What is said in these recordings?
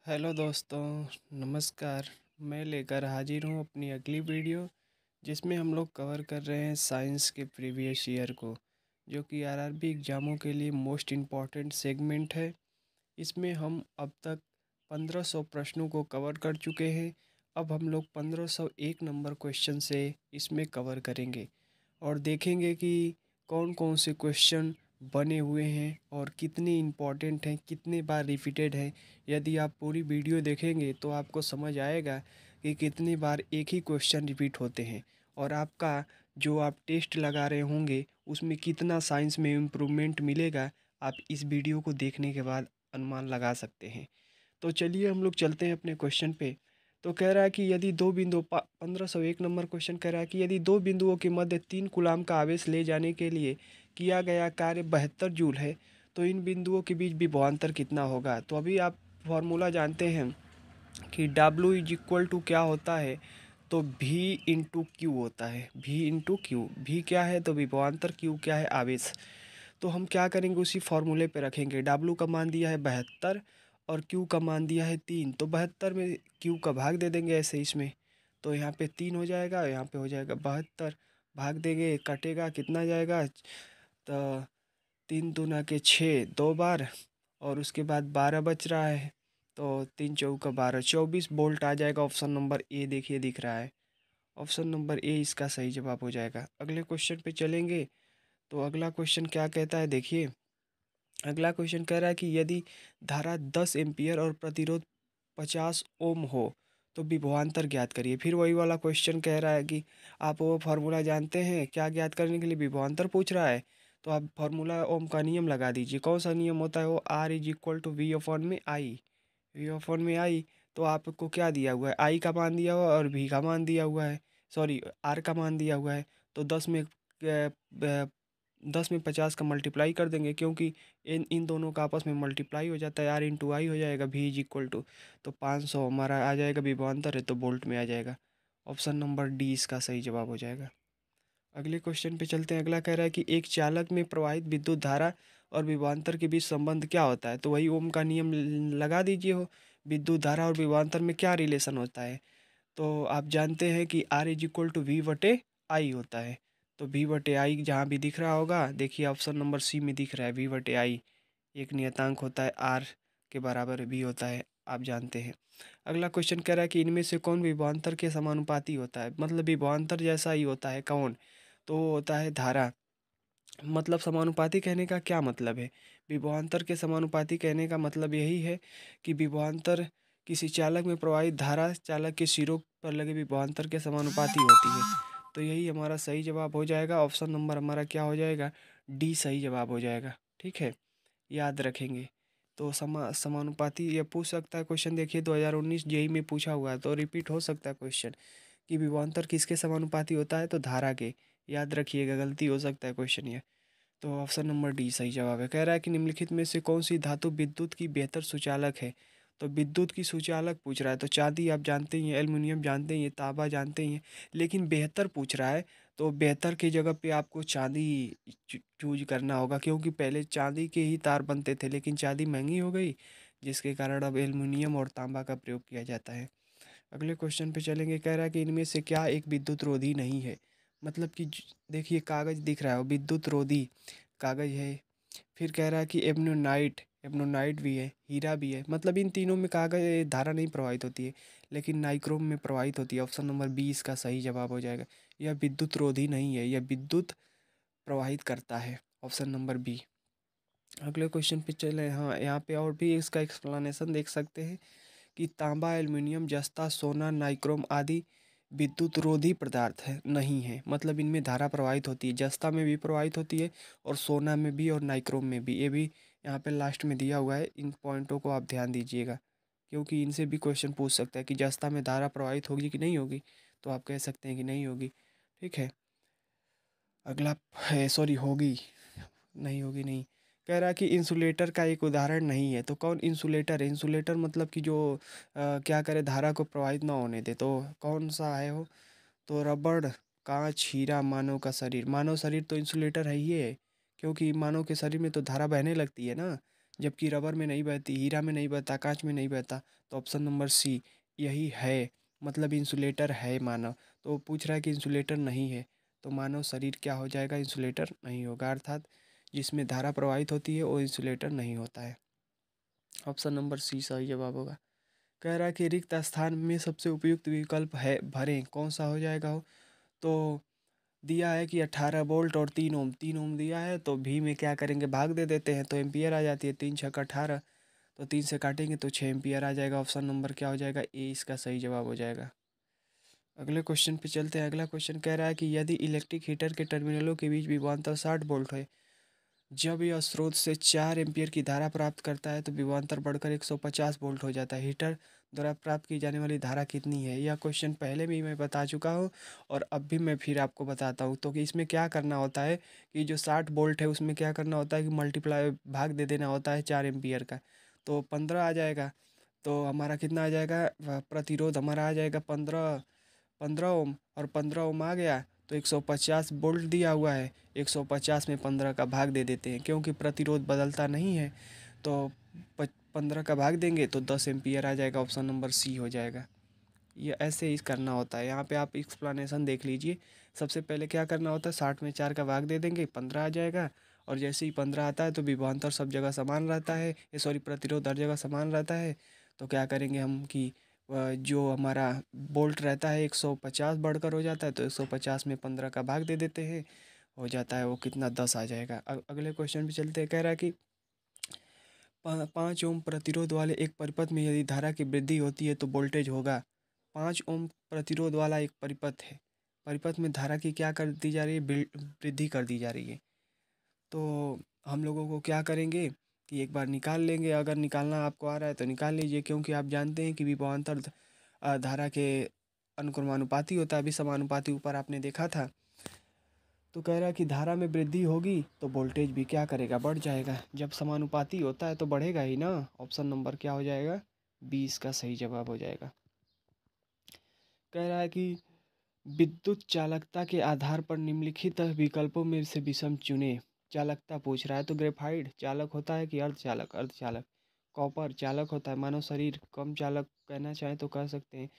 Hello दोस्तों, नमस्कार। मैं लेकर हाजिर हूँ अपनी अगली वीडियो, जिसमें हम लोग कवर कर रहे हैं साइंस के प्रीवियस ईयर को, जो कि आरआरबी एग्ज़ामों के लिए मोस्ट इम्पॉर्टेंट सेगमेंट है। इसमें हम अब तक 1500 प्रश्नों को कवर कर चुके हैं। अब हम लोग 1501 नंबर क्वेश्चन से इसमें कवर करेंगे और देखेंगे कि कौन कौन से क्वेश्चन बने हुए हैं और कितने इम्पॉर्टेंट हैं, कितने बार रिपीटेड है। यदि आप पूरी वीडियो देखेंगे तो आपको समझ आएगा कि कितनी बार एक ही क्वेश्चन रिपीट होते हैं और आपका जो आप टेस्ट लगा रहे होंगे उसमें कितना साइंस में इम्प्रूवमेंट मिलेगा, आप इस वीडियो को देखने के बाद अनुमान लगा सकते हैं। तो चलिए हम लोग चलते हैं अपने क्वेश्चन पे। तो कह रहा है कि यदि दो बिंदु 1501 नंबर क्वेश्चन कह रहा है कि यदि दो बिंदुओं के मध्य 3 कूलाम का आवेश ले जाने के लिए किया गया कार्य 72 जूल है, तो इन बिंदुओं के बीच विभवांतर कितना होगा। तो अभी आप फॉर्मूला जानते हैं कि W इज इक्वल टू क्या होता है, तो V इंटू क्यू होता है। V इंटू क्यू, V क्या है तो विभवांतर, Q क्या है आवेश। तो हम क्या करेंगे, उसी फॉर्मूले पे रखेंगे। W का मान दिया है 72 और Q का मान दिया है 3, तो 72 में Q का भाग दे देंगे ऐसे इसमें। तो यहाँ पे 3 हो जाएगा, यहाँ पे हो जाएगा 72, भाग देंगे, कटेगा, कितना जाएगा तो 3 दूना के 6 दो बार, और उसके बाद 12 बच रहा है, तो 3 चौका 12, 24 वोल्ट आ जाएगा। ऑप्शन नंबर ए देखिए दिख रहा है, ऑप्शन नंबर ए इसका सही जवाब हो जाएगा। अगले क्वेश्चन पे चलेंगे। तो अगला क्वेश्चन क्या कहता है, देखिए। अगला क्वेश्चन कह रहा है कि यदि धारा 10 एम्पियर और प्रतिरोध 50 ओम हो तो विभवांतर ज्ञात करिए। फिर वही वाला क्वेश्चन कह रहा है कि आप वो फार्मूला जानते हैं क्या, ज्ञात करने के लिए विभवांतर पूछ रहा है। तो आप फार्मूला ओम का नियम लगा दीजिए। कौन सा नियम होता है वो, R is equal to V upon में आई, वी अपॉन में आई। तो आपको क्या दिया हुआ है, आई का मान दिया हुआ है और वी का मान दिया हुआ है, सॉरी आर का मान दिया हुआ है। तो 10 में 50 का मल्टीप्लाई कर देंगे, क्योंकि इन इन दोनों का आपस में मल्टीप्लाई हो जाता है, आर इंटू आई हो जाएगा, भी इज इक्वल टू, तो 500 हमारा आ जाएगा, विभवांतर है तो वोल्ट में आ जाएगा। ऑप्शन नंबर डी इसका सही जवाब हो जाएगा। अगले क्वेश्चन पे चलते हैं। अगला कह रहा है कि एक चालक में प्रवाहित विद्युत धारा और विभवांतर के बीच संबंध क्या होता है। तो वही ओम का नियम लगा दीजिए हो, विद्युत धारा और विभवांतर में क्या रिलेशन होता है। तो आप जानते हैं कि R is equal to V बटे आई होता है। तो वी बटे आई जहाँ भी दिख रहा होगा, देखिए ऑप्शन नंबर सी में दिख रहा है, वी बटे आई एक नियतांक होता है, आर के बराबर भी होता है, आप जानते हैं। अगला क्वेश्चन कह रहा है कि इनमें से कौन विभवांतर के समानुपाती होता है, मतलब विभवांतर जैसा ही होता है कौन, तो वो होता है धारा। मतलब समानुपाती कहने का क्या मतलब है, विभवांतर के समानुपाती कहने का मतलब यही है कि विभवांतर किसी चालक में प्रवाहित धारा चालक के सिरों पर लगे विभवांतर के समानुपाती होती है। तो यही हमारा सही जवाब हो जाएगा। ऑप्शन नंबर हमारा क्या हो जाएगा, डी सही जवाब हो जाएगा। ठीक है, याद रखेंगे। तो समानुपाती ये पूछ सकता है क्वेश्चन, देखिए 2019 जेई में पूछा हुआ है, तो रिपीट हो सकता है क्वेश्चन कि विभवांतर किसके समानुपाती होता है, तो धारा के। याद रखिएगा, गलती हो सकता है क्वेश्चन ये। तो ऑप्शन नंबर डी सही जवाब है। कह रहा है कि निम्नलिखित में से कौन सी धातु विद्युत की बेहतर सुचालक है। तो विद्युत की सुचालक पूछ रहा है, तो चांदी आप जानते ही हैं, एल्युमिनियम जानते ही हैं, तांबा जानते ही हैं, लेकिन बेहतर पूछ रहा है। तो बेहतर की जगह पे आपको चांदी चूज करना होगा, क्योंकि पहले चांदी के ही तार बनते थे, लेकिन चांदी महंगी हो गई, जिसके कारण अब एल्युमिनियम और तांबा का प्रयोग किया जाता है। अगले क्वेश्चन पे चलेंगे। कह रहा है कि इनमें से क्या एक विद्युत रोधी नहीं है। मतलब कि देखिए कागज दिख रहा है, वो विद्युत रोधी कागज है। फिर कह रहा है कि एबनोनाइट, एबनोनाइट भी है, हीरा भी है। मतलब इन तीनों में कागज धारा नहीं प्रवाहित होती है, लेकिन नाइक्रोम में प्रवाहित होती है। ऑप्शन नंबर बी इसका सही जवाब हो जाएगा। यह विद्युत रोधी नहीं है, यह विद्युत प्रवाहित करता है। Option number B. अगले क्वेश्चन पे चले। हाँ, यहाँ पे और भी इसका एक्सप्लेनेशन देख सकते हैं कि तांबा, एल्युमिनियम, जस्ता, सोना, नाइक्रोम आदि विद्युत रोधी पदार्थ है नहीं है। मतलब इनमें धारा प्रवाहित होती है, जस्ता में भी प्रवाहित होती है और सोना में भी और नाइक्रोम में भी। ये भी यहाँ पे लास्ट में दिया हुआ है, इन पॉइंटों को आप ध्यान दीजिएगा, क्योंकि इनसे भी क्वेश्चन पूछ सकता है कि जस्ता में धारा प्रवाहित होगी कि नहीं होगी, तो आप कह सकते हैं कि नहीं होगी। ठीक है, अगला है, सॉरी होगी, नहीं होगी नहीं। कह रहा है कि इंसुलेटर का एक उदाहरण नहीं है। तो कौन इंसुलेटर है, इंसुलेटर मतलब कि जो क्या करे, धारा को प्रवाहित ना होने दे, तो कौन सा है वो, तो रबड़, कांच, हीरा, मानव का शरीर। मानव शरीर तो इंसुलेटर है ही है, क्योंकि मानव के शरीर में तो धारा बहने लगती है ना, जबकि रबर में नहीं बहती, हीरा में नहीं बहता, कांच में नहीं बहता। तो ऑप्शन नंबर सी यही है, मतलब इंसुलेटर है मानव। तो वो पूछ रहा है कि इंसुलेटर नहीं है, तो मानव शरीर क्या हो जाएगा, इंसुलेटर नहीं होगा, अर्थात जिसमें धारा प्रवाहित होती है वो इंसुलेटर नहीं होता है। ऑप्शन नंबर सी सही जवाब होगा। कह रहा है कि रिक्त स्थान में सबसे उपयुक्त विकल्प है भरें, कौन सा हो जाएगा हो। तो दिया है कि 18 वोल्ट और 3 ओम, 3 ओम दिया है, तो भी में क्या करेंगे, भाग दे देते हैं तो एम्पियर आ जाती है, 3 × 6 = 18, तो 3 से काटेंगे तो 6 एम्पियर आ जाएगा। ऑप्शन नंबर क्या हो जाएगा, ए इसका सही जवाब हो जाएगा। अगले क्वेश्चन पे चलते हैं। अगला क्वेश्चन कह रहा है कि यदि इलेक्ट्रिक हीटर के टर्मिनलों के बीच विभवांतर 60 वोल्ट है, जब यह स्रोत से 4 एम्पियर की धारा प्राप्त करता है तो विभवांतर बढ़कर 150 वोल्ट हो जाता है। हीटर द्वारा प्राप्त की जाने वाली धारा कितनी है। यह क्वेश्चन पहले भी मैं बता चुका हूँ और अब भी मैं फिर आपको बताता हूँ। तो कि इसमें क्या करना होता है कि जो 60 वोल्ट है उसमें क्या करना होता है कि मल्टीप्लाई भाग दे देना होता है 4 एम्पियर का, तो 15 आ जाएगा। तो हमारा कितना आ जाएगा, प्रतिरोध हमारा आ जाएगा 15, 15 ओम, और 15 ओम आ गया तो 150 वोल्ट दिया हुआ है। 150 में 15 का भाग दे देते हैं क्योंकि प्रतिरोध बदलता नहीं है, तो 15 का भाग देंगे तो 10 एम्पियर आ जाएगा। ऑप्शन नंबर सी हो जाएगा। ये ऐसे ही करना होता है। यहाँ पे आप एक्सप्लेनेशन देख लीजिए। सबसे पहले क्या करना होता है, 60 में 4 का भाग दे देंगे, 15 आ जाएगा। और जैसे ही 15 आता है तो विभवांतर सब जगह समान रहता है, ये सॉरी प्रतिरोध हर जगह समान रहता है। तो क्या करेंगे हम कि जो हमारा बोल्ट रहता है 150 बढ़कर हो जाता है, तो 150 में 15 का भाग दे देते हैं, हो जाता है वो कितना, 10 आ जाएगा। अगले क्वेश्चन पे चलते हैं। कह रहा है कि 5 ओम प्रतिरोध वाले एक परिपथ में यदि धारा की वृद्धि होती है तो वोल्टेज होगा। 5 ओम प्रतिरोध वाला एक परिपथ है, परिपथ में धारा की क्या कर दी जा रही है, वृद्धि कर दी जा रही है। तो हम लोगों को क्या करेंगे कि एक बार निकाल लेंगे, अगर निकालना आपको आ रहा है तो निकाल लीजिए, क्योंकि आप जानते हैं कि विभवांतर धारा के अनुक्रमानुपाती होता है, अभी समानुपाती ऊपर आपने देखा था। तो कह रहा है कि धारा में वृद्धि होगी तो वोल्टेज भी क्या करेगा, बढ़ जाएगा। जब समानुपाती होता है तो बढ़ेगा ही ना। ऑप्शन नंबर क्या हो जाएगा, 20 का सही जवाब हो जाएगा। कह रहा है कि विद्युत चालकता के आधार पर निम्नलिखित विकल्पों में से विषम चुने। चालकता पूछ रहा है, तो ग्रेफाइट चालक होता है कि अर्धचालक, अर्धचालक। कॉपर चालक होता है, मानव शरीर कम चालक कहना चाहें तो कह सकते हैं,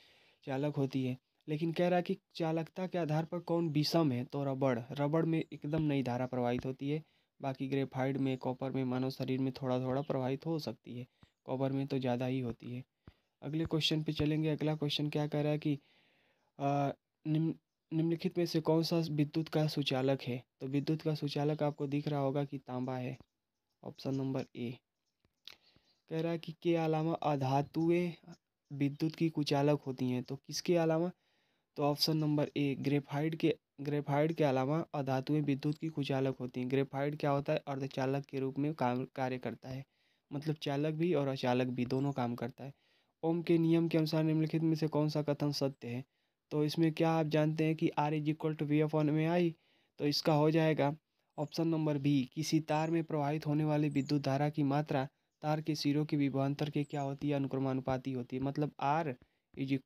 चालक होती है। लेकिन कह रहा है कि चालकता के आधार पर कौन विषम है, तो रबड़, रबड़ में एकदम नई धारा प्रवाहित होती है। बाकी ग्रेफाइट में, कॉपर में, मानव शरीर में थोड़ा थोड़ा प्रवाहित हो सकती है, कॉपर में तो ज़्यादा ही होती है। अगले क्वेश्चन पे चलेंगे। अगला क्वेश्चन क्या कह रहा है कि अ, निम्न निम्नलिखित में से कौन सा विद्युत का सुचालक है। तो विद्युत का सुचालक आपको दिख रहा होगा कि तांबा है। ऑप्शन नंबर ए। कह रहा है कि के अलावा अधातुएं विद्युत की कुचालक होती हैं, तो किसके अलावा, तो ऑप्शन नंबर ए ग्रेफाइट के अलावा अधातुएं विद्युत की कुचालक होती हैं। ग्रेफाइट क्या होता है, अर्धचालक के रूप में काम कार्य करता है, मतलब चालक भी और अचालक भी दोनों काम करता है। ओम के नियम के अनुसार निम्नलिखित में से कौन सा कथन सत्य है। तो इसमें क्या आप जानते हैं कि R = V/I, तो इसका हो जाएगा ऑप्शन नंबर बी। किसी तार में प्रवाहित होने वाली विद्युत धारा की मात्रा तार के सिरों के विभवांतर के क्या होती है, अनुक्रमानुपाती होती है, मतलब R =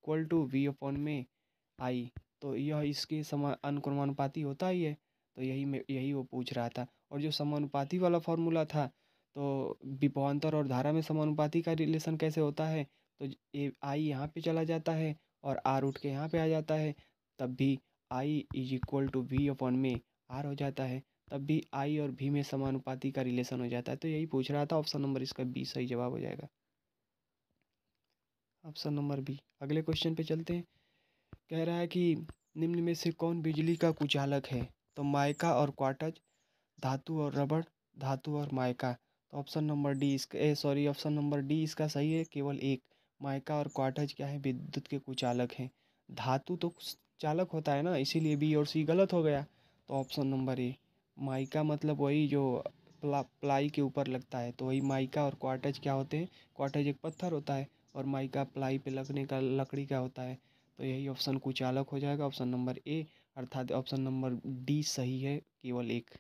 V/I। तो यह इसके अनुक्रमानुपाती होता ही है। तो यही वो पूछ रहा था। और जो समानुपाती वाला फॉर्मूला था, तो विभवांतर और धारा में समानुपाती का रिलेशन कैसे होता है, तो ये आई यहाँ पे चला जाता है और आर उठ के यहाँ पे आ जाता है, तब भी I = V/में आर हो जाता है, तब भी आई और भी में समानुपाती का रिलेशन हो जाता है। तो यही पूछ रहा था। ऑप्शन नंबर इसका बी सही जवाब हो जाएगा। Option number B. अगले क्वेश्चन पे चलते हैं। कह रहा है कि निम्न में से कौन बिजली का कुचालक है। तो माइका और क्वार्टज, धातु और रबड़, धातु और माइका। तो ऑप्शन नंबर डी इसका सॉरी ऑप्शन नंबर डी इसका सही है, केवल एक। माइका और क्वार्टज क्या है, विद्युत के कुचालक हैं। धातु तो चालक होता है ना, इसीलिए बी और सी गलत हो गया। तो ऑप्शन नंबर ए। माइका मतलब वही जो प्लाई के ऊपर लगता है, तो वही माइका। और क्वार्टज क्या होते हैं, क्वार्टज एक पत्थर होता है और माइका प्लाई पे लगने का लकड़ी का होता है। तो यही ऑप्शन कुचालक हो जाएगा, ऑप्शन नंबर ए, अर्थात ऑप्शन नंबर डी सही है, केवल एक।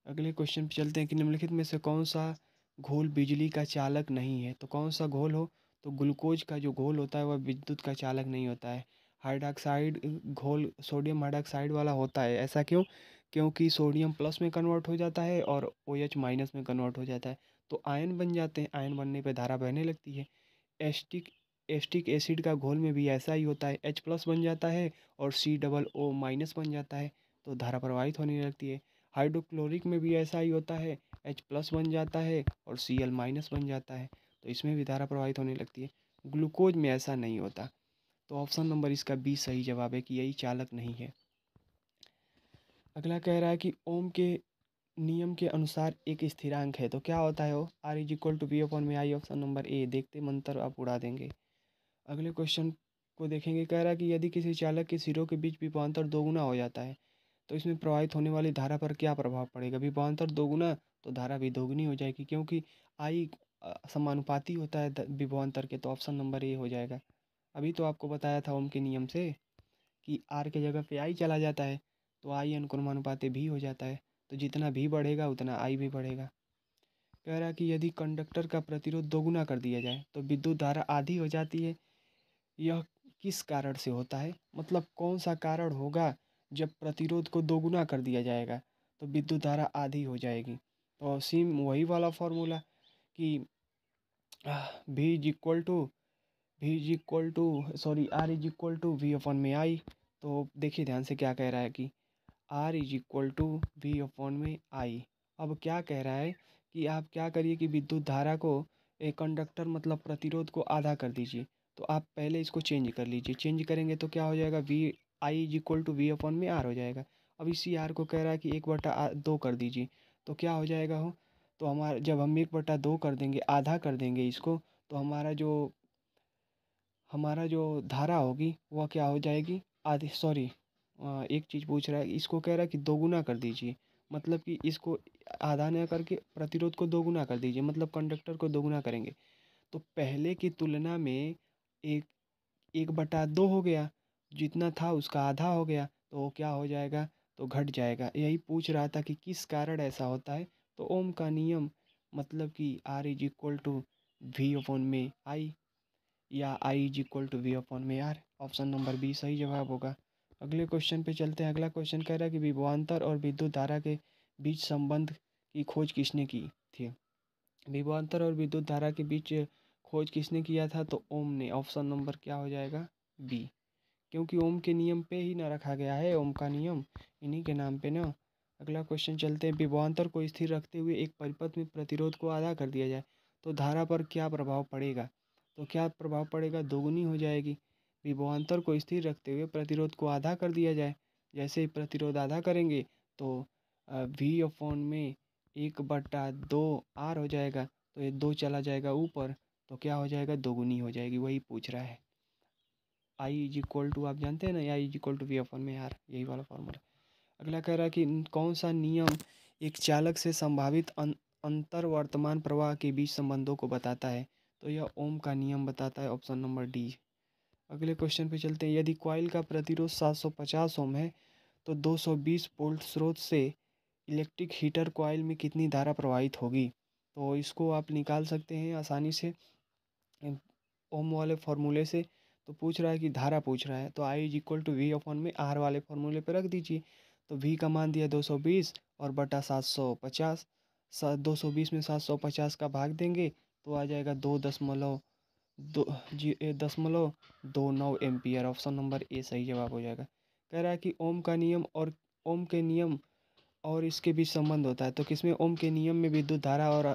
अगले क्वेश्चन पे चलते हैं कि निम्नलिखित में से कौन सा घोल बिजली का चालक नहीं है। तो कौन सा घोल हो, तो ग्लूकोज का जो घोल होता है वह विद्युत का चालक नहीं होता है। हाइड्रॉक्साइड घोल सोडियम हाइड्रॉक्साइड वाला होता है। ऐसा क्यों, क्योंकि सोडियम प्लस में कन्वर्ट हो जाता है और OH माइनस में कन्वर्ट हो जाता है। तो आयन बन जाते हैं, आयन बनने पे धारा बहने लगती है। एस्टिक एस्टिक एसिड का घोल में भी ऐसा ही होता है, H+ बन जाता है और COO- बन जाता है, तो धारा प्रवाहित होने लगती है। हाइड्रोक्लोरिक में भी ऐसा ही होता है, H+ बन जाता है और Cl- बन जाता है, तो इसमें भी धारा प्रवाहित होने लगती है। ग्लूकोज में ऐसा नहीं होता। तो ऑप्शन नंबर इसका बी सही जवाब है कि यही चालक नहीं है। अगला कह रहा है कि ओम के नियम के अनुसार एक स्थिरांक है, तो क्या होता है वो? R=V/I। ऑप्शन नंबर ए। देखते मंत्र आप उड़ा देंगे। अगले क्वेश्चन को देखेंगे। कह रहा है कि यदि किसी चालक के सिरों के बीच विभवांतर दोगुना हो जाता है तो इसमें प्रवाहित होने वाली धारा पर क्या प्रभाव पड़ेगा? विभवांतर दोगुना तो धारा भी दोगुनी हो जाएगी, क्योंकि आई समानुपाती होता है विभवांतर के, तो ऑप्शन नंबर ए हो जाएगा। अभी तो आपको बताया था ओम के नियम से कि आर के जगह पे आई चला जाता है, तो आई अनुक्रमानुपाती भी हो जाता है, तो जितना भी बढ़ेगा उतना आई भी बढ़ेगा। कह रहा है कि यदि कंडक्टर का प्रतिरोध दोगुना कर दिया जाए तो विद्युत धारा आधी हो जाती है। यह किस कारण से होता है? मतलब कौन सा कारण होगा जब प्रतिरोध को दोगुना कर दिया जाएगा तो विद्युत धारा आधी हो जाएगी? तो सेम वही वाला फॉर्मूला कि R=V/I। तो देखिए ध्यान से क्या कह रहा है कि R=V/I। अब क्या कह रहा है कि आप क्या करिए कि विद्युत धारा को एक कंडक्टर मतलब प्रतिरोध को आधा कर दीजिए। तो आप पहले इसको चेंज कर लीजिए, चेंज करेंगे तो क्या हो जाएगा? I=V/R हो जाएगा। अब इसी R को कह रहा है कि 1/2 कर दीजिए, तो क्या हो जाएगा हो? तो हमारा जब हम 1/2 कर देंगे, आधा कर देंगे इसको, तो हमारा जो धारा होगी वह क्या हो जाएगी? आधी। सॉरी, एक चीज़ पूछ रहा है, इसको कह रहा है कि दोगुना कर दीजिए, मतलब कि इसको आधा न करके प्रतिरोध को दोगुना कर दीजिए, मतलब कंडक्टर को दोगुना करेंगे तो पहले की तुलना में एक 1/2 हो गया, जितना था उसका आधा हो गया, तो वो क्या हो जाएगा? तो घट जाएगा। यही पूछ रहा था कि किस कारण ऐसा होता है। तो ओम का नियम मतलब कि R=V/I या I=V/R। ऑप्शन नंबर बी सही जवाब होगा। अगले क्वेश्चन पे चलते हैं। अगला क्वेश्चन कह रहा है कि विभवांतर और विद्युत धारा के बीच संबंध की खोज किसने की थी? विभवांतर और विद्युत धारा के बीच खोज किसने किया था? तो ओम ने। ऑप्शन नंबर क्या हो जाएगा? बी, क्योंकि ओम के नियम पे ही ना रखा गया है, ओम का नियम इन्हीं के नाम पे ना। अगला क्वेश्चन चलते हैं। विभवांतर को स्थिर रखते हुए एक परिपथ में प्रतिरोध को आधा कर दिया जाए तो धारा पर क्या प्रभाव पड़ेगा? तो क्या प्रभाव पड़ेगा? दोगुनी हो जाएगी। विभवांतर को स्थिर रखते हुए प्रतिरोध को आधा कर दिया जाए, जैसे ही प्रतिरोध आधा करेंगे तो V/1/2 R हो जाएगा, तो ये 2 चला जाएगा ऊपर, तो क्या हो जाएगा? दोगुनी हो जाएगी। वही पूछ रहा है। I= आप जानते हैं ना, I=V/R, यही वाला फॉर्मूला। अगला कह रहा है कि कौन सा नियम एक चालक से संभावित अंतर वर्तमान प्रवाह के बीच संबंधों को बताता है? तो यह ओम का नियम बताता है। Option number D. अगले क्वेश्चन पे चलते हैं। यदि कॉइल का प्रतिरोध 750 ओम है तो 220 वोल्ट स्रोत से इलेक्ट्रिक हीटर कॉइल में कितनी धारा प्रवाहित होगी? तो इसको आप निकाल सकते हैं आसानी से ओम वाले फार्मूले से। तो पूछ रहा है कि धारा पूछ रहा है, तो I=V/R वाले फार्मूले पे रख दीजिए। तो V का मान दिया 220 और बटा 750। 220 में 750 का भाग देंगे तो आ जाएगा 2.29 एम्पियर। ऑप्शन नंबर ए सही जवाब हो जाएगा। कह रहा है कि ओम के नियम और इसके बीच संबंध होता है, तो किसमें? ओम के नियम में विद्युत धारा और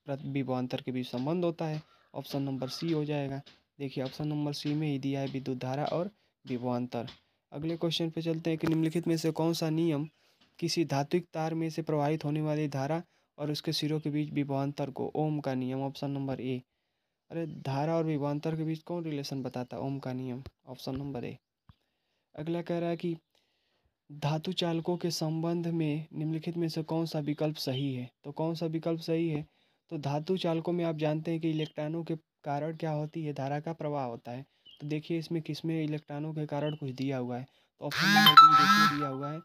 विभवांतर के बीच संबंध होता है। ऑप्शन नंबर सी हो जाएगा। देखिए ऑप्शन नंबर सी में ही दिया है विद्युत धारा और विभवांतर। अगले क्वेश्चन पे चलते हैं कि निम्नलिखित में से कौन सा नियम किसी धात्विक तार में से प्रवाहित होने वाली धारा और उसके सिरों के बीच विभवांतर को? ओम का नियम। ऑप्शन नंबर ए। अरे धारा और विभवांतर के बीच कौन रिलेशन बताता है? ओम का नियम। ऑप्शन नंबर ए। अगला कह रहा है कि धातु चालकों के संबंध में निम्नलिखित में से कौन सा विकल्प सही है? तो कौन सा विकल्प सही है? तो धातु चालकों में आप जानते हैं कि इलेक्ट्रॉनों के कारण क्या होती है? धारा का प्रवाह होता है। तो देखिए इसमें किसमें इलेक्ट्रॉनों के कारण कुछ दिया हुआ है, तो ऑप्शन नंबर बी देखिए दिया हुआ है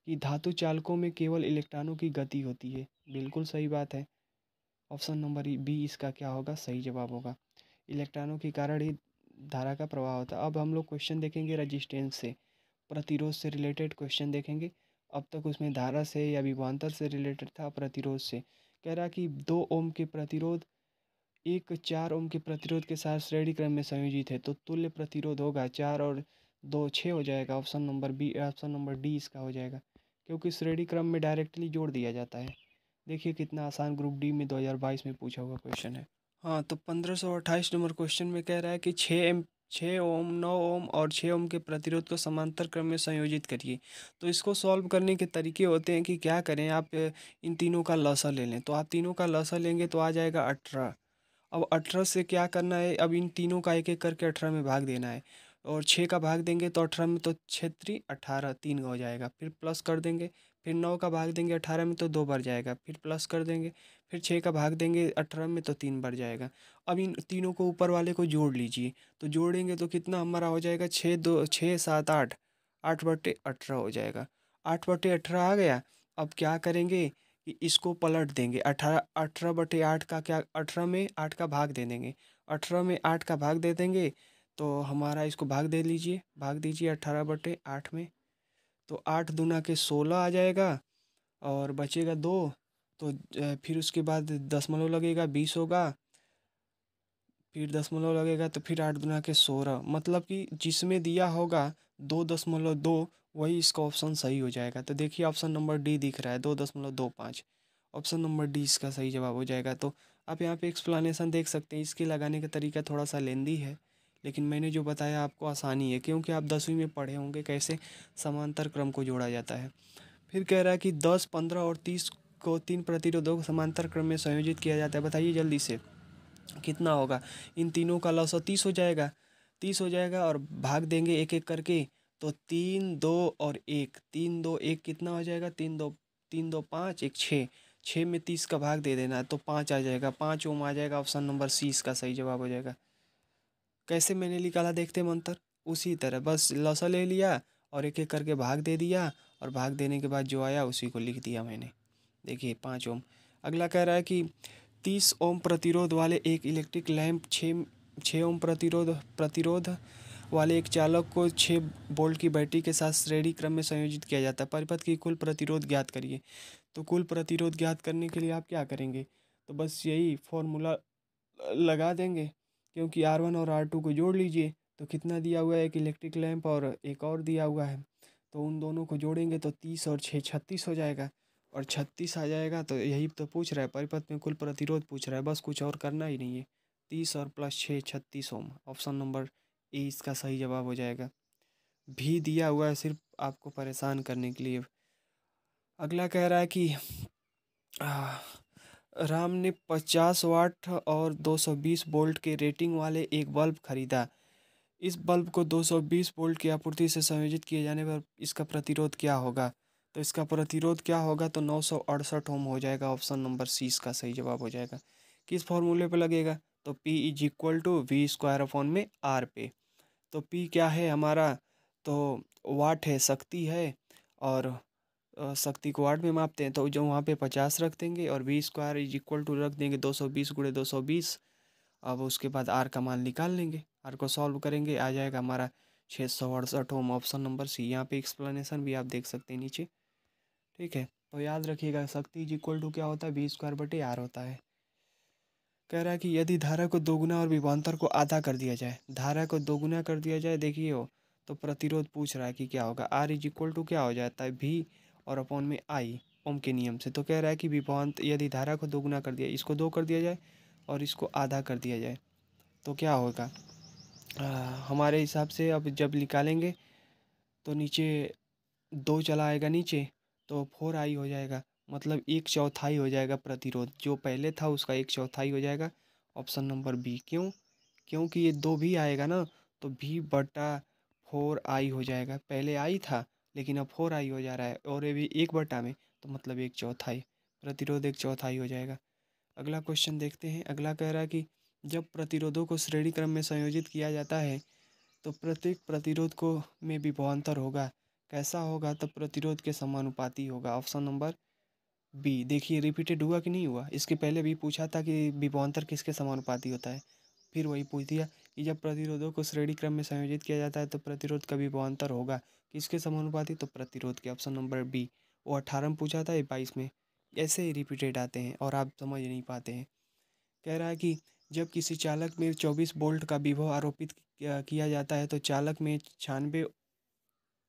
कि धातु चालकों में केवल इलेक्ट्रॉनों की गति होती है। बिल्कुल सही बात है। ऑप्शन नंबर बी इसका क्या होगा? सही जवाब होगा। इलेक्ट्रॉनों के कारण ही धारा का प्रवाह होता है। अब हम लोग क्वेश्चन देखेंगे रजिस्टेंस से, प्रतिरोध से रिलेटेड क्वेश्चन देखेंगे। अब तक उसमें धारा से या विभवांतर से रिलेटेड था, प्रतिरोध से। कह रहा कि 2 ओम के प्रतिरोध एक 4 ओम के प्रतिरोध के साथ श्रेणी क्रम में संयोजित है, तो तुल्य प्रतिरोध होगा 4 और 2 6 हो जाएगा। Option number B, option number D इसका हो जाएगा, क्योंकि श्रेणी क्रम में डायरेक्टली जोड़ दिया जाता है। देखिए कितना आसान ग्रुप डी में 2022 में पूछा हुआ क्वेश्चन है। हाँ, तो 1528 नंबर क्वेश्चन में कह रहा है कि 6 ओम 9 ओम और 6 ओम के प्रतिरोध को समांतर क्रम में संयोजित करिए। तो इसको सॉल्व करने के तरीके होते हैं कि क्या करें, आप इन तीनों का लसा ले लें। तो आप तीनों का लसा लेंगे तो आ जाएगा 18। अब 18 से क्या करना है, अब इन तीनों का एक एक करके 18 में भाग देना है। और 6 का भाग देंगे तो 18 में, तो 6 18 3 हो जाएगा। फिर प्लस कर देंगे, फिर 9 का भाग देंगे 18 में तो 2 बढ़ जाएगा। फिर प्लस कर देंगे, फिर 6 का भाग देंगे 18 में तो 3 बढ़ जाएगा। अब इन तीनों को ऊपर वाले को जोड़ लीजिए। तो जोड़ेंगे तो कितना हमारा हो जाएगा, 6 7 8 हो जाएगा। 8/18 आ गया। अब क्या करेंगे कि इसको पलट देंगे। 18/8 का क्या, 18 में 8 का भाग दे देंगे। 18 में 8 का भाग दे देंगे तो हमारा, इसको भाग दे लीजिए, भाग दीजिए 18/8 में। तो 8 दूना के 16 आ जाएगा और बचेगा 2। तो फिर उसके बाद दशमलव लगेगा, 20 होगा। फिर दशमलव लगेगा तो फिर 8 दूना के 16, मतलब कि जिसमें दिया होगा 2.2 वही इसका ऑप्शन सही हो जाएगा। तो देखिए ऑप्शन नंबर डी दिख रहा है, 2.25। ऑप्शन नंबर डी इसका सही जवाब हो जाएगा। तो आप यहाँ पे एक्सप्लेनेशन देख सकते हैं। इसके लगाने का तरीका थोड़ा सा लेंदी है, लेकिन मैंने जो बताया आपको आसानी है, क्योंकि आप 10वीं में पढ़े होंगे कैसे समांतर क्रम को जोड़ा जाता है। फिर कह रहा है कि 10 15 और 30 को 3 प्रतिरोधों को समांतर क्रम में संयोजित किया जाता है। बताइए जल्दी से कितना होगा। इन तीनों का लॉस 30 हो जाएगा, 30 हो जाएगा और भाग देंगे एक एक करके। तो 3 2 और 1, 3 2 1 कितना हो जाएगा, 3 2 5 1 6, 6 में 30 का भाग दे देना है तो 5 आ जाएगा, 5 ओम आ जाएगा। ऑप्शन नंबर सी इसका सही जवाब हो जाएगा। कैसे मैंने निकाला देखते हैं मंत्र, उसी तरह बस लॉसा ले लिया और एक एक करके भाग दे दिया, और भाग देने के बाद जो आया उसी को लिख दिया मैंने। देखिए 5 ओम। अगला कह रहा है कि 30 ओम प्रतिरोध वाले एक इलेक्ट्रिक लैंप 6 ओम प्रतिरोध प्रतिरोध वाले एक चालक को 6 वोल्ट की बैटरी के साथ श्रेणी क्रम में संयोजित किया जाता है। परिपथ की कुल प्रतिरोध ज्ञात करिए। तो कुल प्रतिरोध ज्ञात करने के लिए आप क्या करेंगे, तो बस यही फॉर्मूला लगा देंगे, क्योंकि R1 और R2 को जोड़ लीजिए। तो कितना दिया हुआ है, एक इलेक्ट्रिक लैंप और एक और दिया हुआ है, तो उन दोनों को जोड़ेंगे तो 30 और 6 36 हो जाएगा। और 36 आ जाएगा। तो यही तो पूछ रहा है, परिपथ में कुल प्रतिरोध पूछ रहा है, बस कुछ और करना ही नहीं है। 30 और plus 6 36 ohm. Option number A इसका सही जवाब हो जाएगा। भी दिया हुआ है सिर्फ आपको परेशान करने के लिए। अगला कह रहा है कि आ, राम ने 50 वाट और 220 वोल्ट के रेटिंग वाले एक बल्ब खरीदा। इस बल्ब को 220 वोल्ट की आपूर्ति से संयोजित किए जाने पर इसका प्रतिरोध क्या होगा। तो इसका प्रतिरोध क्या होगा, तो 968 ओम हो जाएगा। ऑप्शन नंबर सी इसका सही जवाब हो जाएगा। किस फॉर्मूले पे लगेगा, तो P is equal to V square upon में आर पे। तो P क्या है हमारा, तो वाट है, शक्ति है। और शक्ति को वाट में मापते हैं, तो जो वहाँ पे 50 रख देंगे और V square is equal to रख देंगे 220 गुणे 220। अब उसके बाद आर का मान निकाल लेंगे, आर को सॉल्व करेंगे, आ जाएगा हमारा 668 ओम। Option number C. यहाँ पे एक्सप्लेनेशन भी आप देख सकते हैं नीचे। ठीक है, तो याद रखिएगा शक्ति इज इक्वल टू क्या होता है, वी स्क्वायर बटे आर होता है। कह रहा है कि यदि धारा को दोगुना और विभवांतर को आधा कर दिया जाए, धारा को दोगुना कर दिया जाए, देखिए हो, तो प्रतिरोध पूछ रहा है कि क्या होगा। आर इज इक्वल टू क्या हो जाता है, भी और अपॉन में आई, ओम के नियम से। तो कह रहा है कि विभवांतर, यदि धारा को दोगुना कर दिया, इसको 2 कर दिया जाए और इसको आधा कर दिया जाए, तो क्या होगा। हमारे हिसाब से अब जब निकालेंगे तो नीचे 2 चला आएगा नीचे, तो 4i हो जाएगा, मतलब 1/4 हो जाएगा प्रतिरोध। जो पहले था उसका 1/4 हो जाएगा। Option number B. क्यों, क्योंकि ये 2 भी आएगा ना, तो v/4i हो जाएगा। पहले आई था लेकिन अब 4i हो जा रहा है, और ये भी 1 में, तो मतलब 1/4 प्रतिरोध 1/4 हो जाएगा। अगला क्वेश्चन देखते हैं। अगला कह रहा है कि जब प्रतिरोधों को श्रेणी क्रम में संयोजित किया जाता है तो प्रत्येक प्रतिरोध को में विभवांतर होगा। कैसा होगा, तो प्रतिरोध के समानुपाती होगा। Option number B. देखिए रिपीटेड हुआ कि नहीं हुआ, इसके पहले भी पूछा था कि विभवांतर किसके समानुपाती होता है, फिर वही पूछ दिया कि जब प्रतिरोधों को श्रेणी क्रम में संयोजित किया जाता है तो प्रतिरोध का विभवांतर होगा किसके समानुपाती, तो प्रतिरोध के। Option number B. वो 18 में पूछा था, ये 22 में, ऐसे ही रिपीटेड आते हैं और आप समझ नहीं पाते हैं। कह रहा है कि जब किसी चालक में 24 वोल्ट का विभव आरोपित किया जाता है तो चालक में 96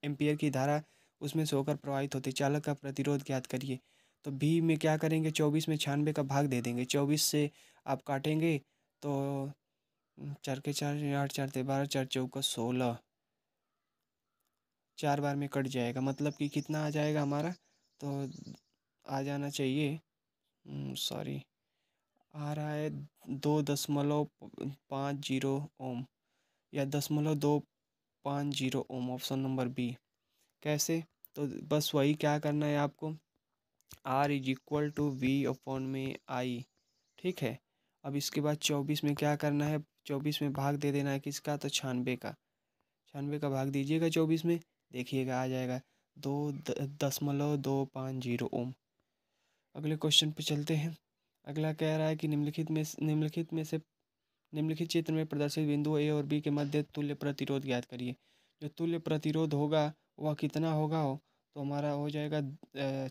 एम्पियर की धारा उसमें से होकर प्रवाहित होती है। चालक का प्रतिरोध ज्ञात करिए। तो भी में क्या करेंगे, 24 में 96 का भाग दे देंगे। 24 से आप काटेंगे तो चार के चार, आठ चार ते 12, चार चौका 16, 4 बार में कट जाएगा। मतलब कि कितना आ जाएगा हमारा, तो आ जाना चाहिए, सॉरी, आ रहा है 2.50 ओम या 0.250 ओम, ऑप्शन नंबर बी। कैसे, तो बस वही क्या करना है आपको, R = V/आई, ठीक है। अब इसके बाद 24 में क्या करना है, 24 में भाग दे देना है किसका, तो 96 का। 96 का भाग दीजिएगा 24 में, देखिएगा आ जाएगा 2.250 ओम। अगले क्वेश्चन पे चलते हैं। अगला कह रहा है कि निम्नलिखित चित्र में प्रदर्शित बिंदु ए और बी के मध्य तुल्य प्रतिरोध ज्ञात करिए। जो तुल्य प्रतिरोध होगा वह कितना होगा हो, तो हमारा हो जाएगा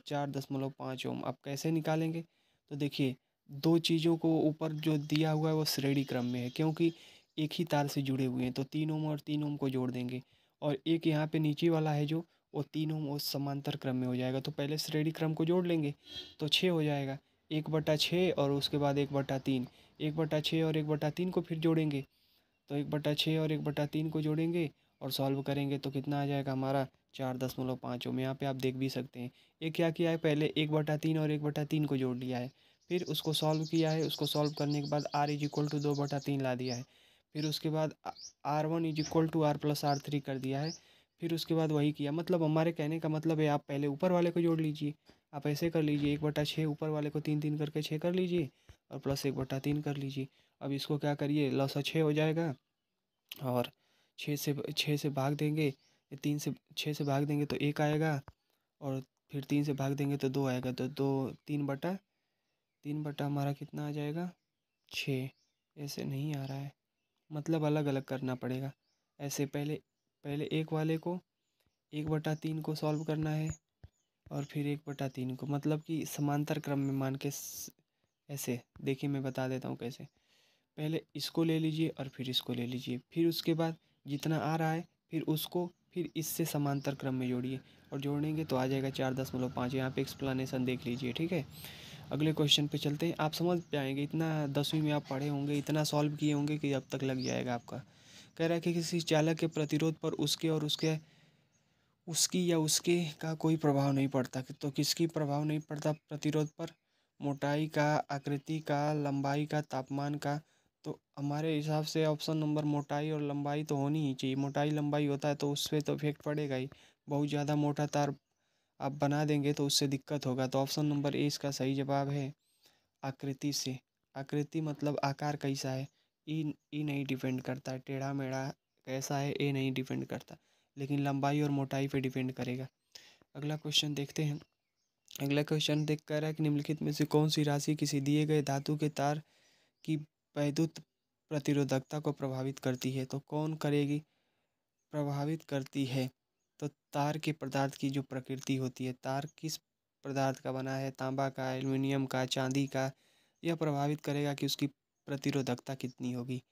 4.5 ओम। अब कैसे निकालेंगे, तो देखिए, दो चीज़ों को ऊपर जो दिया हुआ है वो श्रेणी क्रम में है, क्योंकि एक ही तार से जुड़े हुए हैं, तो 3 ओम और 3 ओम को जोड़ देंगे। और एक यहाँ पे नीचे वाला है जो, वो 3 ओम वो समांतर क्रम में हो जाएगा। तो पहले श्रेणी क्रम को जोड़ लेंगे तो 6 हो जाएगा, 1/6 और उसके बाद 1/3, 1/6 और 1/3 को फिर जोड़ेंगे, तो 1/6 और 1/3 को जोड़ेंगे और सॉल्व करेंगे तो कितना आ जाएगा हमारा, 4.5 ओम। यहाँ पे आप देख भी सकते हैं, ये क्या किया है, पहले 1/3 और 1/3 को जोड़ लिया है, फिर उसको सॉल्व किया है, उसको सॉल्व करने के बाद R = 2/3 ला दिया है, फिर उसके बाद R1 = R+R3 कर दिया है, फिर उसके बाद वही किया। मतलब हमारे कहने का मतलब है, आप पहले ऊपर वाले को जोड़ लीजिए, आप ऐसे कर लीजिए, 1/6 ऊपर वाले को 3 3 करके 6 कर लीजिए और प्लस 1/3 कर लीजिए। अब इसको क्या करिए, लसा 6 हो जाएगा और 6 से भाग देंगे, 3 से 6 से भाग देंगे तो 1 आएगा, और फिर 3 से भाग देंगे तो 2 आएगा, तो 3/3 हमारा कितना आ जाएगा, 6। ऐसे नहीं आ रहा है, मतलब अलग अलग करना पड़ेगा। ऐसे पहले पहले एक वाले को 1/3 को सॉल्व करना है और फिर 1/3 को, मतलब कि समांतर क्रम में मान के ऐसे देखिए, मैं बता देता हूँ कैसे। पहले इसको ले लीजिए और फिर इसको ले लीजिए, फिर उसके बाद जितना आ रहा है फिर उसको फिर इससे समांतर क्रम में जोड़िए और जोड़ेंगे तो आ जाएगा 4.5। यहाँ पे एक्सप्लेनेशन देख लीजिए, ठीक है। अगले क्वेश्चन पे चलते हैं, आप समझ पाएंगे, इतना 10वीं में आप पढ़े होंगे, इतना सॉल्व किए होंगे कि अब तक लग जाएगा आपका। कह रहा है कि किसी चालक के प्रतिरोध पर उसके और उसकी या उसके का कोई प्रभाव नहीं पड़ता। तो किसकी प्रभाव नहीं पड़ता प्रतिरोध पर, मोटाई का, आकृति का, लंबाई का, तापमान का। तो हमारे हिसाब से ऑप्शन नंबर मोटाई और लंबाई तो होनी ही चाहिए। मोटाई लंबाई होता है तो उस पर तो इफेक्ट पड़ेगा ही। बहुत ज़्यादा मोटा तार आप बना देंगे तो उससे दिक्कत होगा। तो ऑप्शन नंबर ए इसका सही जवाब है, आकृति से। आकृति मतलब आकार कैसा है, ई नहीं डिपेंड करता है, टेढ़ा मेढ़ा कैसा है ये नहीं डिपेंड करता, लेकिन लंबाई और मोटाई पे डिपेंड करेगा। अगला क्वेश्चन देखते हैं। अगला क्वेश्चन देख कर रहा है कि निम्नलिखित में से कौन सी राशि किसी दिए गए धातु के तार की वैद्युत प्रतिरोधकता को प्रभावित करती है। तो कौन करेगी, प्रभावित करती है, तो तार के पदार्थ की जो प्रकृति होती है, तार किस पदार्थ का बना है, तांबा का, एल्युमिनियम का, चांदी का, यह प्रभावित करेगा कि उसकी प्रतिरोधकता कितनी होगी।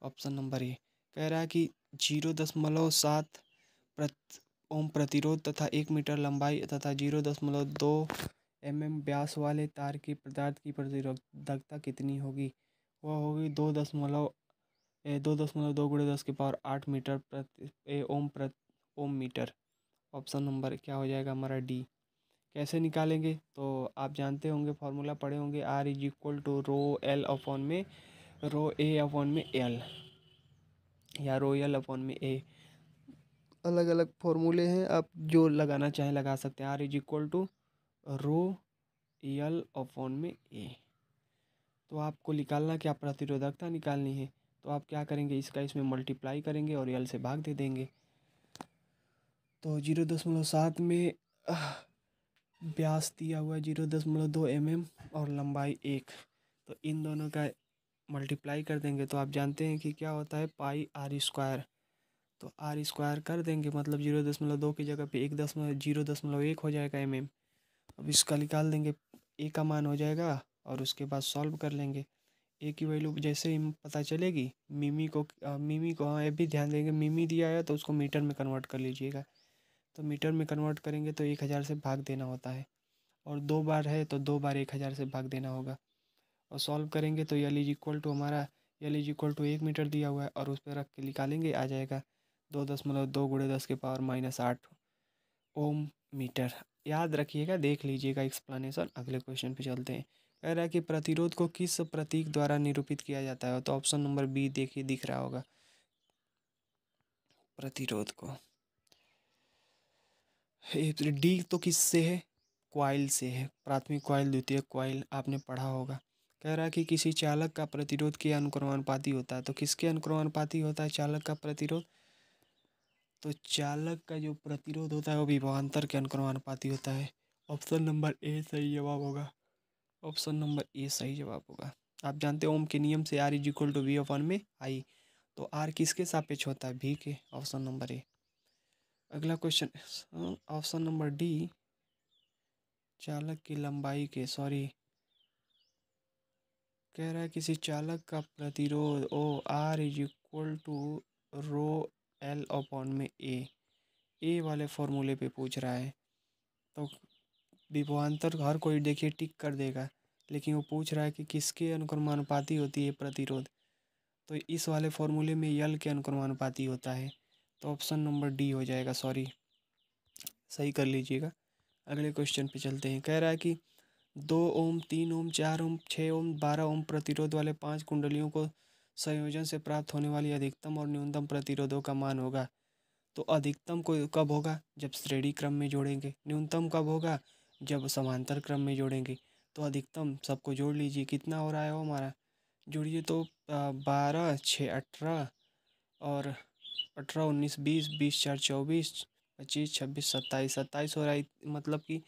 ऑप्शन नंबर ए। कह रहा है कि 0.7 ओम प्रतिरोध तथा 1 मीटर लंबाई तथा 0.2 व्यास वाले तार की पदार्थ की प्रतिरोधकता कितनी होगी। वह होगी 2.2 × 10⁻⁸ मीटर ओम मीटर। ऑप्शन नंबर क्या हो जाएगा हमारा, डी। कैसे निकालेंगे, तो आप जानते होंगे, फॉर्मूला पढ़े होंगे, R = ρ L/ρ A/L या ρL/A। अलग अलग फॉर्मूले हैं, आप जो लगाना चाहें लगा सकते हैं। R = ρL/A। तो आपको निकालना क्या, प्रतिरोधकता निकालनी है, तो आप क्या करेंगे, इसका इसमें मल्टीप्लाई करेंगे और एल से भाग दे देंगे। तो 0.7 में व्यास दिया हुआ 0.2 और लंबाई 1, तो इन दोनों का मल्टीप्लाई कर देंगे तो आप जानते हैं कि क्या होता है, πr²। तो r² कर देंगे, मतलब 0.2 की जगह पे 0.1 हो जाएगा अब इसका निकाल देंगे ए का मान हो जाएगा और उसके बाद सॉल्व कर लेंगे। ए की वैल्यू जैसे ही पता चलेगी, मिमी को हाँ ये भी ध्यान देंगे, मिमी दिया है तो उसको मीटर में कन्वर्ट कर लीजिएगा। तो मीटर में कन्वर्ट करेंगे तो 1000 से भाग देना होता है, और 2 बार है तो 2 बार 1000 से भाग देना होगा। और सॉल्व करेंगे तो यल इज इक्वल टू हमारा, L is equal to 1 metre दिया हुआ है और उस पर रख के निकालेंगे, आ जाएगा 2.2 × 10⁻⁸ ओम मीटर। याद रखिएगा, देख लीजिएगा एक्सप्लेनेशन। अगले क्वेश्चन पे चलते हैं। कह रहा है कि प्रतिरोध को किस प्रतीक द्वारा निरूपित किया जाता है, तो ऑप्शन नंबर बी देखिए दिख रहा होगा। प्रतिरोध को डी तो किससे है, क्वाइल से है, प्राथमिक क्वाइल द्वितीयक क्वाइल आपने पढ़ा होगा। कह रहा है कि किसी चालक का प्रतिरोध के अनुक्रमानुपाती होता है, तो किसके अनुक्रमानुपाती होता है चालक का प्रतिरोध, तो चालक का जो प्रतिरोध होता है वो विभवांतर के अनुक्रमानुपाती होता है। ऑप्शन नंबर ए सही जवाब होगा। ऑप्शन नंबर ए सही जवाब होगा। आप जानते हो ओम के नियम से R is equal to V upon में आई, तो आर किसके सापेक्ष होता है, भी के। ऑप्शन नंबर ए। अगला क्वेश्चन ऑप्शन नंबर डी, चालक की लंबाई के, सॉरी, कह रहा है किसी चालक का प्रतिरोध ओ R is equal to rho L upon में ए वाले फॉर्मूले पे पूछ रहा है। तो विभवांतर हर कोई देखिए टिक कर देगा, लेकिन वो पूछ रहा है कि किसके अनुक्रमानुपाती होती है प्रतिरोध, तो इस वाले फॉर्मूले में यल के अनुक्रमानुपाती होता है। तो ऑप्शन नंबर डी हो जाएगा, सॉरी, सही कर लीजिएगा। अगले क्वेश्चन पे चलते हैं। कह रहा है कि 2 ओम, 3 ओम, 4 ओम, 6 ओम, 12 ओम प्रतिरोध वाले 5 कुंडलियों को संयोजन से प्राप्त होने वाली अधिकतम और न्यूनतम प्रतिरोधों का मान होगा। तो अधिकतम को कब होगा, जब श्रेणी क्रम में जोड़ेंगे। न्यूनतम कब होगा, जब समांतर क्रम में जोड़ेंगे। तो अधिकतम सबको जोड़ लीजिए, कितना हो रहा है वो हमारा, जोड़िए तो 12, 6, 18 और 18, 19, 20, 20, 4, 24, 25, 26, 27, 27 हो रहा है। मतलब कि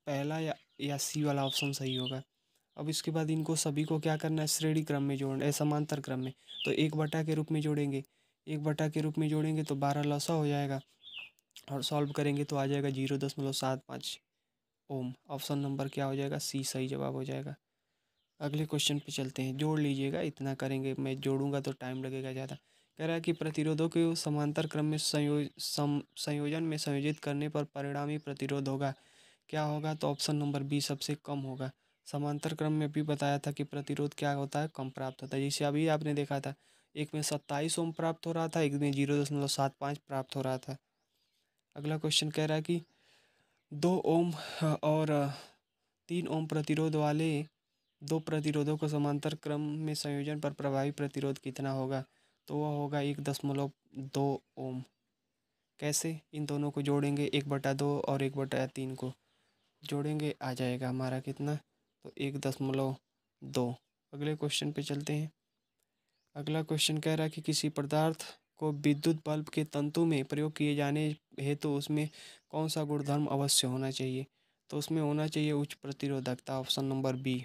पहला या सी वाला ऑप्शन सही होगा। अब इसके बाद इनको सभी को क्या करना है, श्रेणी क्रम में जोड़ना है, समांतर क्रम में। तो 1 बटा के रूप में जोड़ेंगे, 1 बटा के रूप में जोड़ेंगे तो 12 लसा हो जाएगा, और सॉल्व करेंगे तो आ जाएगा 0.75 ओम। ऑप्शन नंबर क्या हो जाएगा, सी सही जवाब हो जाएगा। अगले क्वेश्चन पे चलते हैं। जोड़ लीजिएगा, इतना करेंगे, मैं जोड़ूंगा तो टाइम लगेगा ज़्यादा। कह रहा है कि प्रतिरोधों को समांतर क्रम में संयोजन में संयोजित करने पर परिणामी प्रतिरोध होगा, क्या होगा, तो ऑप्शन नंबर बी सबसे कम होगा। समांतर क्रम में भी बताया था कि प्रतिरोध क्या होता है, कम प्राप्त होता है। जैसे अभी आपने देखा था, एक में 27 ओम प्राप्त हो रहा था, एक में 0.75 प्राप्त हो रहा था। अगला क्वेश्चन कह रहा है कि 2 ओम और 3 ओम प्रतिरोध वाले 2 प्रतिरोधों को समांतर क्रम में संयोजन पर प्रभावी प्रतिरोध कितना होगा, तो वह होगा 1.2 ओम। कैसे, इन दोनों को जोड़ेंगे, 1/2 और 1/3 को जोड़ेंगे, आ जाएगा हमारा कितना, तो 1.2। अगले क्वेश्चन पे चलते हैं। अगला क्वेश्चन कह रहा है कि किसी पदार्थ को विद्युत बल्ब के तंतु में प्रयोग किए जाने हेतु उसमें कौन सा गुणधर्म अवश्य होना चाहिए, तो उसमें होना चाहिए उच्च प्रतिरोधकता। ऑप्शन नंबर बी,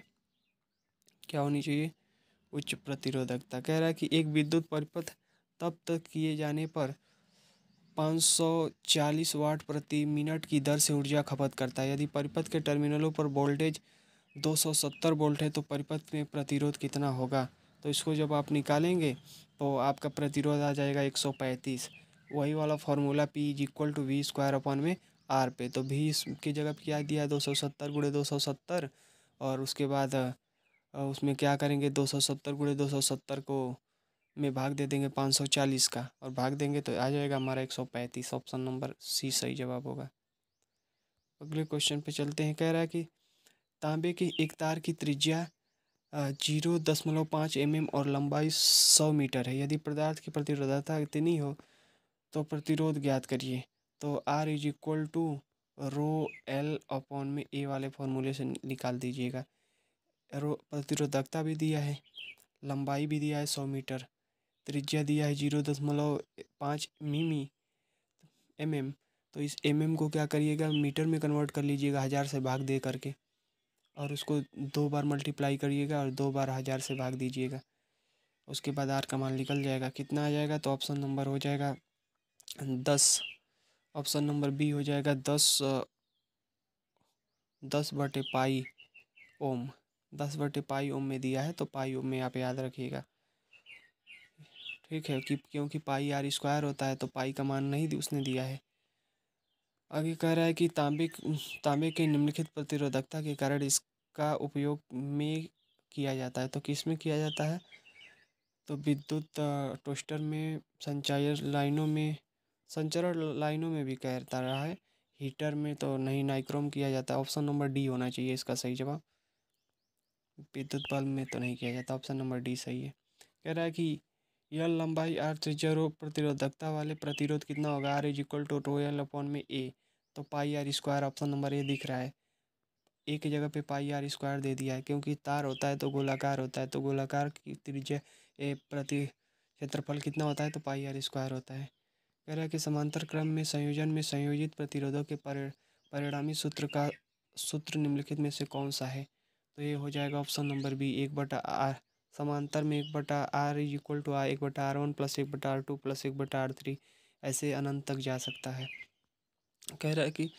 क्या होनी चाहिए, उच्च प्रतिरोधकता। कह रहा है कि एक विद्युत परिपथ तब तक किए जाने पर 540 वाट प्रति मिनट की दर से ऊर्जा खपत करता है। यदि परिपथ के टर्मिनलों पर वोल्टेज 270 वोल्ट है तो परिपथ में प्रतिरोध कितना होगा, तो इसको जब आप निकालेंगे तो आपका प्रतिरोध आ जाएगा 135। वही वाला formula P is equal to V square upon में आर पे। तो भी की जगह पे क्या दिया है, 270 × 270, और उसके बाद उसमें क्या करेंगे, 270 × 270 को में भाग दे देंगे 540 का, और भाग देंगे तो आ जाएगा हमारा 135। ऑप्शन नंबर सी सही जवाब होगा। अगले क्वेश्चन पे चलते हैं। कह रहा है कि तांबे की एक तार की त्रिज्या 0.5 mm और लंबाई 100 मीटर है। यदि पदार्थ की प्रतिरोधकता इतनी हो तो प्रतिरोध ज्ञात करिए। तो R is equal to rho L upon में ए वाले फॉर्मूले से निकाल दीजिएगा। रो प्रतिरोधकता भी दिया है, लंबाई भी दिया है 100 मीटर, त्रिज्या दिया है 0.5 mm। तो इस को क्या करिएगा, मीटर में कन्वर्ट कर लीजिएगा 1000 से भाग दे करके, और उसको 2 बार मल्टीप्लाई करिएगा और 2 बार 1000 से भाग दीजिएगा। उसके बाद आर का मान निकल जाएगा, कितना आ जाएगा, तो ऑप्शन नंबर हो जाएगा 10। ऑप्शन नंबर बी हो जाएगा 10, 10/π ओम, 10/पाई ओम में दिया है, तो पाई ओम में आप याद रखिएगा। ठीक है, कि क्योंकि पाई आर स्क्वायर होता है तो पाई का मान नहीं उसने दिया है। आगे कह रहा है कि तांबे के निम्नलिखित प्रतिरोधकता के कारण इसका उपयोग में किया जाता है। तो किस में किया जाता है? तो विद्युत टोस्टर में, संचरण लाइनों में भी कहता रहा है। हीटर में तो नहीं, नाइक्रोम किया जाता है। ऑप्शन नंबर डी होना चाहिए इसका सही जवाब। विद्युत बल्ब में तो नहीं किया जाता, ऑप्शन नंबर डी सही है। कह रहा है कि यह लंबाई आर त्रिज्या रो प्रतिरोधकता वाले प्रतिरोध कितना होगा? R is equal to rho L upon में ए, तो pi R square, option number A दिख रहा है। एक की जगह पे पाई आर स्क्वायर दे दिया है, क्योंकि तार होता है तो गोलाकार होता है, तो गोलाकार की त्रिज्या ए प्रति क्षेत्रफल कितना होता है? तो पाई आर स्क्वायर होता है। कह रहा है कि समांतर क्रम में संयोजन में संयोजित प्रतिरोधों के परिणामी सूत्र निम्नलिखित में से कौन सा है? तो ये हो जाएगा ऑप्शन नंबर बी, 1/r। समांतर में 1/r is equal to R 1/r1 plus 1/r2 plus 1/r3, ऐसे अनंत तक जा सकता है। कह रहा है कि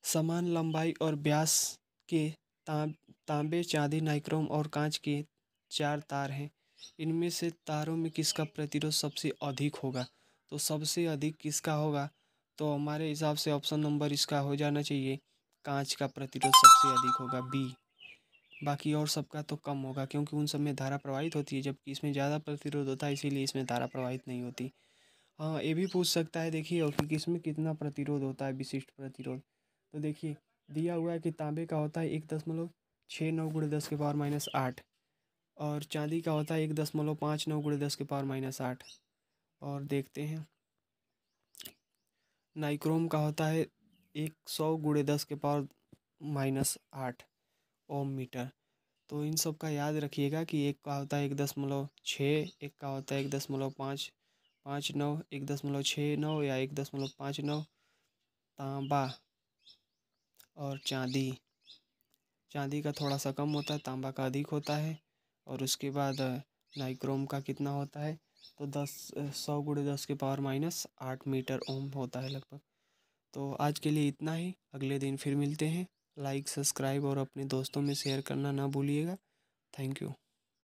समान लंबाई और व्यास के तांबे, चांदी, नाइक्रोम और कांच के 4 तार हैं। इनमें से तारों में किसका प्रतिरोध सबसे अधिक होगा? तो सबसे अधिक किसका होगा? तो हमारे हिसाब से ऑप्शन नंबर इसका हो जाना चाहिए, कांच का प्रतिरोध सबसे अधिक होगा, बी। बाकी और सबका तो कम होगा, क्योंकि उन सब में धारा प्रवाहित होती है, जबकि इसमें ज़्यादा प्रतिरोध होता है, इसीलिए इसमें धारा प्रवाहित नहीं होती। हाँ, ये भी पूछ सकता है, देखिए, और कि किसमें कितना प्रतिरोध होता है, विशिष्ट प्रतिरोध। तो देखिए, दिया हुआ है कि तांबे का होता है 1.69 × 10⁻⁸ और चांदी का होता है 1.59 × 10⁻⁸। और देखते हैं, नाइक्रोम का होता है 100 × 10⁻⁸ ओम मीटर। तो इन सब का याद रखिएगा कि एक का होता है 1.6, एक का होता है 1.559, 1.69 या 1.59। तांबा और चांदी का थोड़ा सा कम होता है, तांबा का अधिक होता है। और उसके बाद नाइक्रोम का कितना होता है? तो 100 × 10⁻⁸ मीटर ओम होता है लगभग। तो आज के लिए इतना ही, अगले दिन फिर मिलते हैं। लाइक, सब्सक्राइब और अपने दोस्तों में शेयर करना ना भूलिएगा। Thank you.